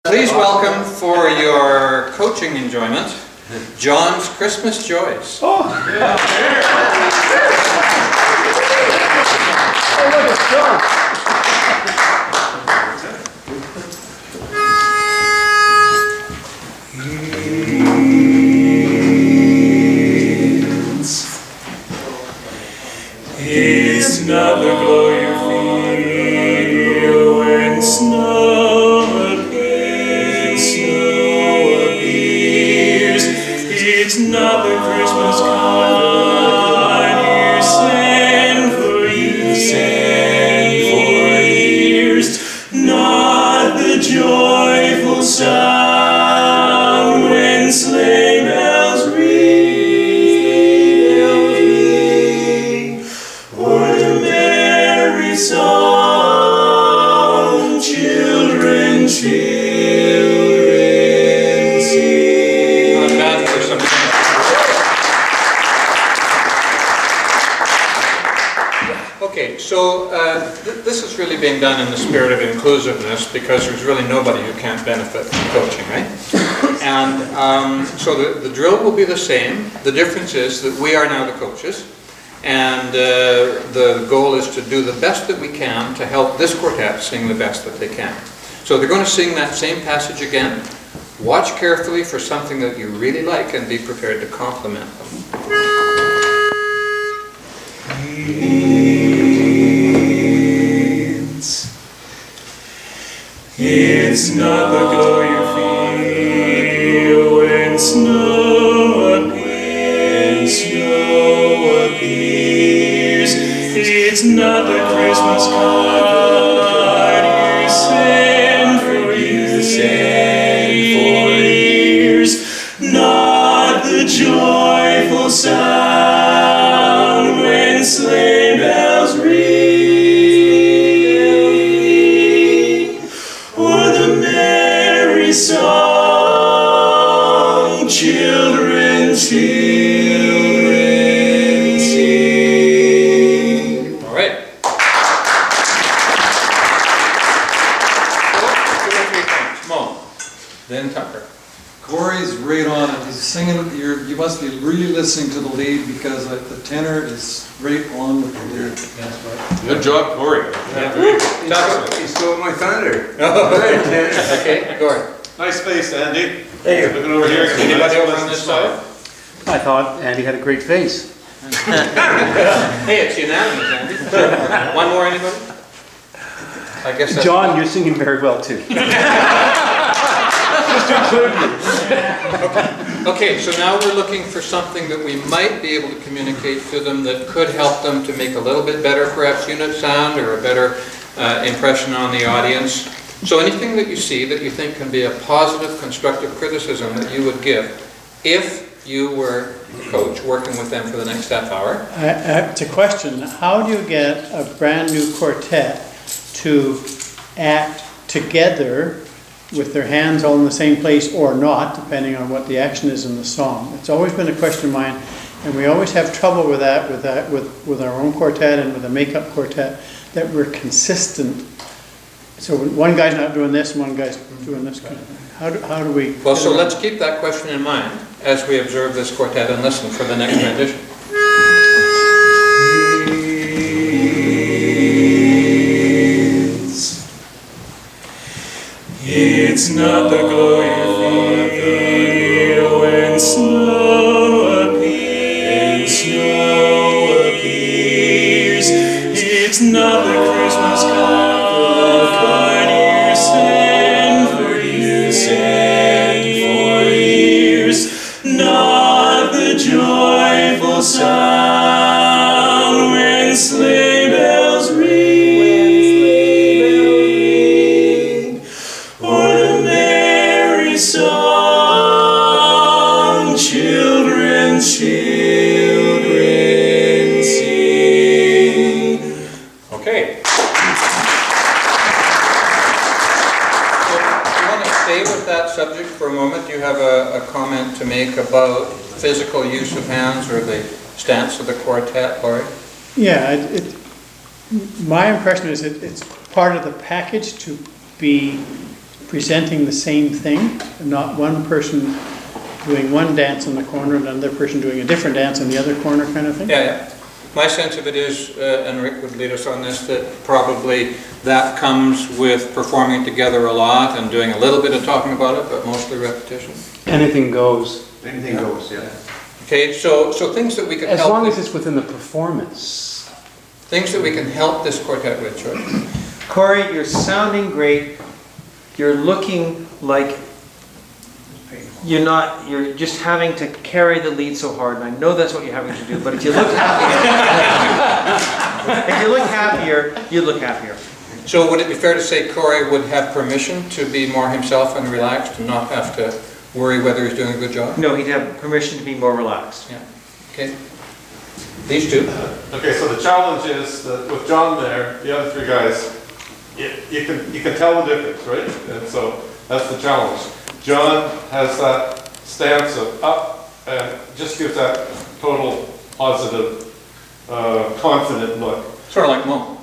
Please welcome for your coaching enjoyment, John's Christmas Joys. Oh, yeah. Oh, look, it's John. It's not the glow you feel when snow appears. It's not the Christmas card you send for years. Not the joyful sound when sleigh bells ring, or the merry song children sing. Not bad for some. Okay, so this is really being done in the spirit of inclusiveness because there's really nobody who can't benefit from coaching, right? And so the drill will be the same. The difference is that we are now the coaches. And the goal is to do the best that we can to help this quartet sing the best that they can. So they're going to sing that same passage again. Watch carefully for something that you really like and be prepared to compliment them. It's not the glow you feel when snow appears. It's not the Christmas card you send for years. Not the joyful sound when sleigh bells ring, or the merry song children sing. All right. Two or three things. Mo, then Tucker. Corey's right on it. He's singing. You must be really listening to the lead because the tenor is right on with the lead. That's right. Good job, Corey. Tucker. He stole my thunder. Okay, Gord. Nice face, Andy. Hey. Looking over here. Anybody over on this side? I thought Andy had a great face. Hey, it's unanimous, Andy. One more, anybody? I guess that's John, you're singing very well too. Okay, so now we're looking for something that we might be able to communicate to them that could help them to make a little bit better, perhaps unit sound or a better impression on the audience. So anything that you see that you think can be a positive, constructive criticism that you would give if you were the coach working with them for the next half hour. It's a question. How do you get a brand new quartet to act together with their hands all in the same place or not, depending on what the action is in the song? It's always been a question of mine, and we always have trouble with that with our own quartet and with a makeup quartet, that we're consistent. So one guy's not doing this, and one guy's doing this kind of thing. How do we... Well, so let's keep that question in mind as we observe this quartet and listen for the next rendition. It's not the glow you feel when snow appears. It's not the Christmas card you send for years. Not the joyful sound when sleigh bells ring, or the merry song children sing. Okay. So if you want to stay with that subject for a moment, do you have a comment to make about physical use of hands or the stance of the quartet, Laurie? Yeah, my impression is it's part of the package to be presenting the same thing, not one person doing one dance in the corner and another person doing a different dance in the other corner kind of thing? Yeah. My sense of it is, and Rick would lead us on this, that probably that comes with performing together a lot and doing a little bit of talking about it, but mostly repetition. Anything goes, Anything goes, yeah. Okay, so things that we can as help long as with, it's within the performance. things that we can help this quartet with, George. Corey, you're sounding great. You're looking like you're just having to carry the lead so hard, and I know that's what you're having to do, but if you look happier, you look happier. So would it be fair to say Corey would have permission to be more himself and relaxed and not have to worry whether he's doing a good job? No, he'd have permission to be more relaxed. Yeah. Okay. These two. Okay, so the challenge is that with John there, the other three guys, you can tell the difference, right? And so that's the challenge. John has that stance of up and just gives that total positive, confident look. Sort of like Mo.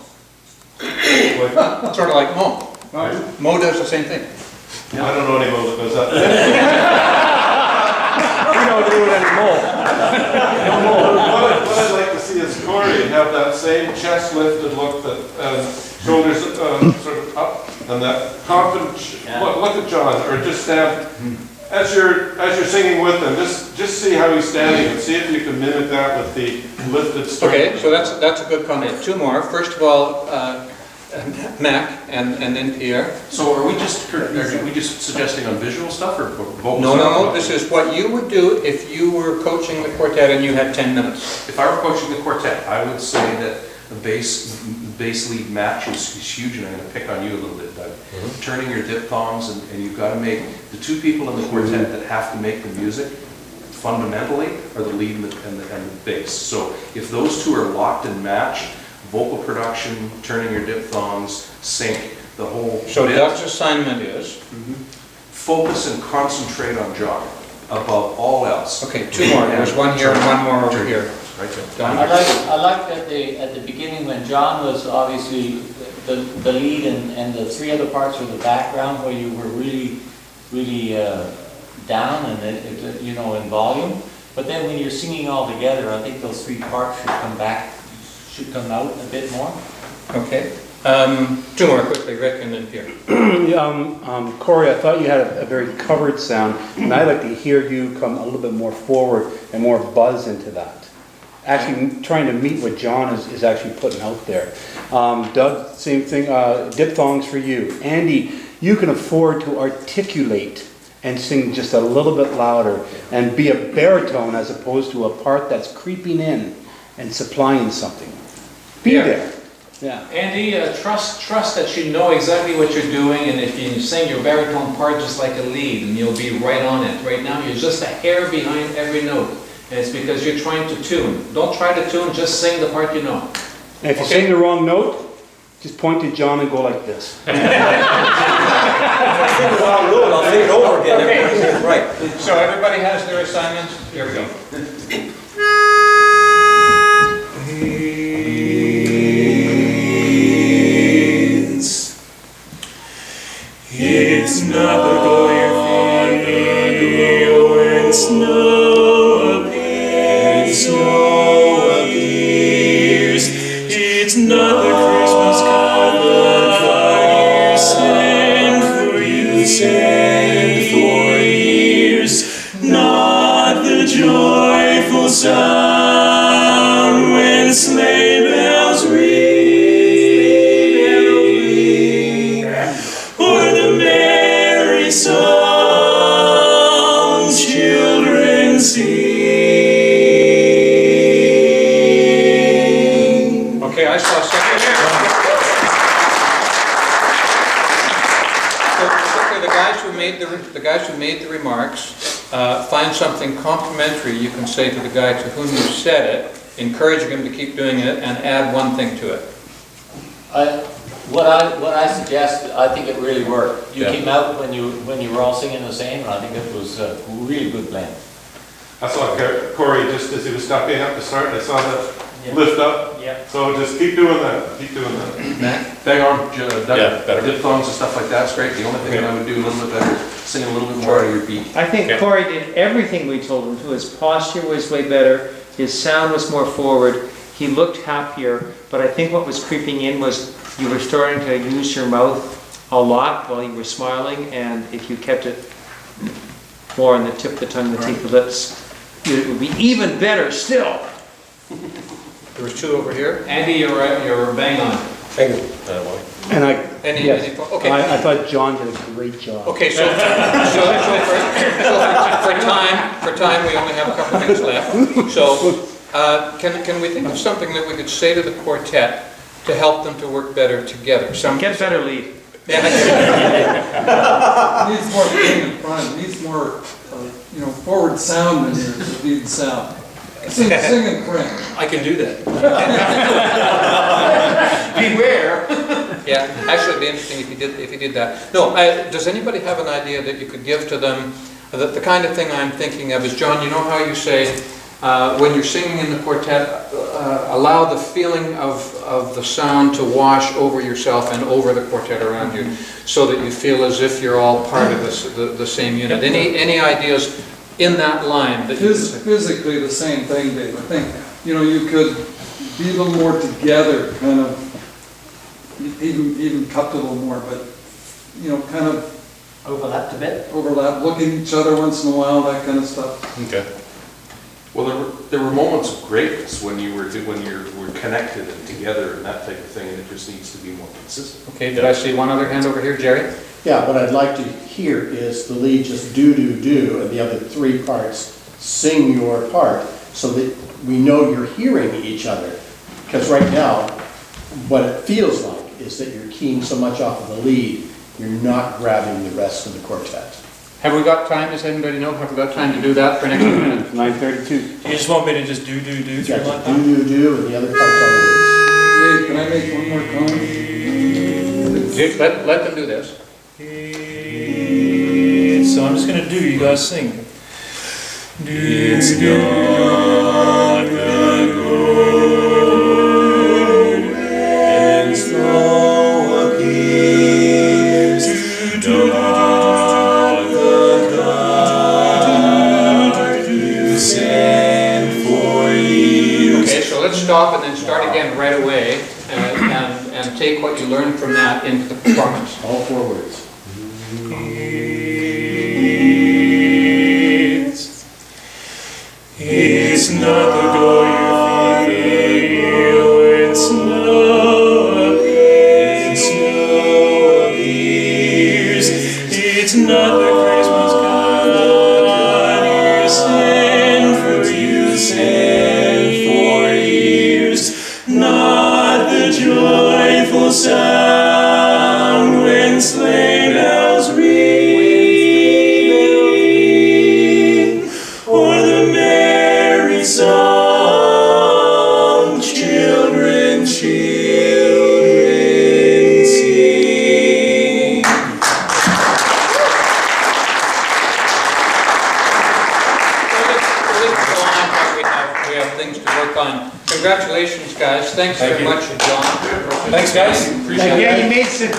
Like, Sort of like Mo. Mo does the same thing. I don't know anyone that does that. We don't do it anymore. What I'd like to see is Corey have that same chest lifted look, that shoulders sort of up, and that confident look at John, or just stand as you're singing with him. Just see how he's standing and see if you can mimic that with the lifted string. Okay, so that's a good comment. Two more. First of all, Mac and then Pierre. So are we just suggesting on visual stuff or vocal No, stuff? no, this is what you would do if you were coaching the quartet and you had 10 minutes. If I were coaching the quartet, I would say that the bass lead match is huge, and I'm going to pick on you a little bit, Doug. Turning your diphthongs, and you've got to make the two people in the quartet that have to make the music fundamentally are the lead and the bass. So if those two are locked and matched, vocal production, turning your diphthongs, sync, the whole So bit. Doug's assignment is? Focus and concentrate on John above all else. Okay, two more. There's one here and one more over here. Right there. Don? I like at the beginning when John was obviously the lead and the three other parts were the background where you were really down and in volume. But then when you're singing all together, I think those three parts should come out a bit more. Okay. Two more quickly, Rick and then Pierre. Corey, I thought you had a very covered sound, and I'd like to hear you come a little bit more forward and more buzz into that. Actually, trying to meet what John is actually putting out there. Doug, same thing, diphthongs for you. Andy, you can afford to articulate and sing just a little bit louder and be a baritone as opposed to a part that's creeping in and supplying something. Be there. Yeah. Andy, trust that you know exactly what you're doing, and if you sing your baritone part just like a lead, and you'll be right on it. Right now, you're just a hair behind every note, and it's because you're trying to tune. Don't try to tune, just sing the part you know. And if you sing the wrong note, just point to John and go like this. I'll sing it over again. Okay. Right. So everybody has their assignments. Here we go. It's not the glory when snow appears. It's not the Christmas carol that you send for years. Not the joyful sound when sleigh bells ring. Songs children sing. Okay, I saw a second here. So the guys who made the remarks, find something complimentary you can say to the guy to whom you said it, encouraging him to keep doing it, and add one thing to it. What I suggest, I think it really worked. You Yeah. came out when you were all singing the same, and I think it was a really good blend. I saw Corey just as he was stepping up to start. I saw that lift up. Yep. So just keep doing that, keep doing that. Bang on, Doug. Yeah, better. Diphthongs and stuff like that's great. The only thing that I would do a little bit better is sing a little bit more out of your beat. I think Corey did everything we told him to. His posture was way better, his sound was more forward, he looked happier, but I think what was creeping in was you were starting to use your mouth a lot while you were smiling, and if you kept it more on the tip of the tongue, the teeth, the lips, it would be even better still. There was two over here. Andy, you're bang on. Thank you. And I, Any, yes, okay. I thought John did a great job. Okay, so for time, we only have a couple minutes left. So, can we think of something that we could say to the quartet to help them to work better together? Get better lead. Needs more being in front, needs more, forward sound in here, the lead sound. Sing in French. I can do that. Beware. Yeah, actually, it'd be interesting if you did that. No, does anybody have an idea that you could give to them? The kind of thing I'm thinking of is, John, you know how you say, when you're singing in the quartet, allow the feeling of the sound to wash over yourself and over the quartet around you, so that you feel as if you're all part of the same unit. Any ideas in that line that you Physically the same thing, Dave. I think, you could be a little more together, kind of, even cupped a little more, but, kind of Overlapped a bit? overlap, look at each other once in a while, that kind of stuff. Okay. Well, there were moments of greatness when you were connected and together and that type of thing, and it just needs to be more consistent. Okay, did I see one other hand over here, Jerry? Yeah, what I'd like to hear is the lead just do, and the other three parts sing your part, so that we know you're hearing each other. Because right now, what it feels like is that you're keying so much off of the lead, you're not grabbing the rest of the quartet. Have we got time? Does anybody know? Have we got time to do that for next minute? 9:32. You just want me to just do through You like got that? to do, and the other parts on the Dave, can I make one more comment? Let them do this. So I'm just gonna do, you guys sing. It's not the good when snow appears to dark the dark you send for years. Okay, so let's stop and then start again right away, and take what you learned from that into the performance. All four words. It's not the door you feel when snow appears. It's not the Christmas card you send for years. Not the joyful sound when sleigh bells ring, or the merry song children sing. We have things to work on. Congratulations, guys. Thanks very much, John. Thanks, guys. Appreciate it. Yeah, you made some